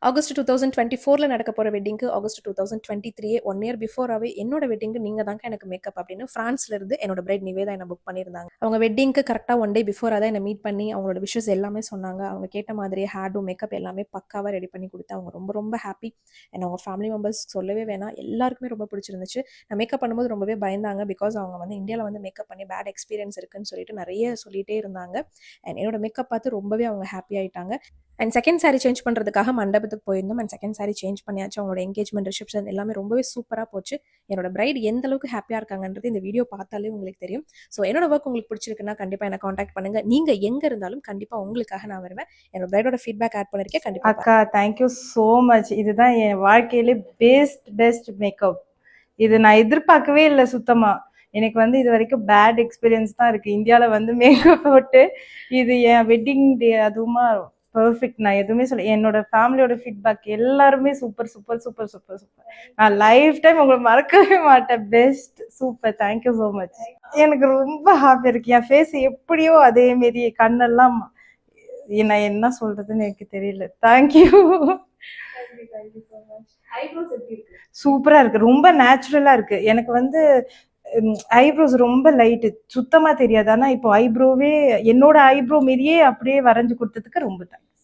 August 2024 நடக்க போகிற வெட்டிங்க்கு August 2023 1 year பிஃபோராகவே என்னோட வெட்டிங்க்கு நீங்கள் தாங்க எனக்கு மேக்கப் அப்படின்னு ஃப்ரான்ஸ்லேருந்து என்னோட பிரைட் நிவேதா என்ன புக் பண்ணியிருந்தாங்க. அவங்க வெட்டிங்க்கு கரெக்டாக 1 டே பிஃபோராக தான் என்னை மீட் பண்ணி அவங்களோட விஷஸ் எல்லாமே சொன்னாங்க. அவங்க கேட்ட மாதிரியே ஹேர்டும் மேக்கப் எல்லாமே பக்காவாக ரெடி பண்ணி கொடுத்து அவங்க ரொம்ப ரொம்ப ஹாப்பி. அண்ட் அவங்க ஃபேமிலி மெம்பர்ஸ் சொல்லவே வேணாம், எல்லாருக்குமே ரொம்ப பிடிச்சிருந்துச்சு. நான் மேக்கப் பண்ணும்போது ரொம்பவே பயந்தாங்க, பிகாஸ் அவங்க வந்து இந்தியாவில் வந்து மேக்கப் பண்ணி பேட் எக்ஸ்பீரியன்ஸ் இருக்குன்னு சொல்லிட்டு நிறைய சொல்லிகிட்டே இருந்தாங்க. அண்ட் என்னோட மேக்கப் பார்த்து ரொம்பவே அவங்க ஹாப்பி ஆகிட்டாங்க. அண்ட் செகண்ட் சாரீ சேஞ்ச் பண்ணுறதுக்காக மண்டபத்துக்கு போயிருந்தோம். அண்ட் செகண்ட் சாரீ சேஞ்ச் பண்ணியாச்சு. அவங்களோட என்கேஜ்மெண்ட் ரிசப்ஷன் எல்லாமே ரொம்பவே சூப்பராக போச்சு. என்னோட பிரைட் எந்த அளவுக்கு ஹாப்பியாக இருக்காங்கன்றது இந்த வீடியோ பார்த்தாலே உங்களுக்கு தெரியும். ஸோ என்னோட ஒர்க் உங்களுக்கு பிடிச்சிருக்குன்னா கண்டிப்பாக என்ன காண்டாக்ட் பண்ணுங்க. நீங்கள் எங்கே இருந்தாலும் கண்டிப்பாக உங்களுக்காக நான் வருவேன். என்னோட பிரைடோட ஃபீட்பேக் ஆட் பண்ணியிருக்கேன். கண்டிப்பாக அக்கா தேங்க்யூ ஸோ மச். இதுதான் என் வாழ்க்கையிலே பெஸ்ட் மேக்கப். இது நான் எதிர்பார்க்கவே இல்லை சுத்தமாக. எனக்கு வந்து இது வரைக்கும் பேட் எக்ஸ்பீரியன்ஸ் தான் இருக்குது இந்தியாவில் வந்து மேக்கப் போட்டு. இது என் வெட்டிங் டே அதுவுமா பர்ஃபெக்ட். நான் எதுவுமே சொல்ல, என்னோட ஃபேமிலியோட ஃபீட்பேக் எல்லாருமே super super super super super. நான் லைஃப் டைம் உங்களை மறக்கவே மாட்டேன். Best super. Thank you so much. எனக்கு ரொம்ப ஹாப்பியாக இருக்கு. என் ஃபேஸ் எப்படியோ அதே மாரி கண்ணெல்லாம் நான் என்ன சொல்றதுன்னு எனக்கு தெரியல. தேங்க்யூ. சூப்பரா இருக்கு, ரொம்ப நேச்சுரலா இருக்கு. எனக்கு வந்து ஐப்ரோஸ் ரொம்ப லைட்டு, சுத்தமா தெரியாது. ஆனா இப்போ ஐப்ரோவே என்னோட ஐப்ரோ மாரியே அப்படியே வரைஞ்சு கொடுத்ததுக்கு ரொம்ப தேங்க்ஸ்.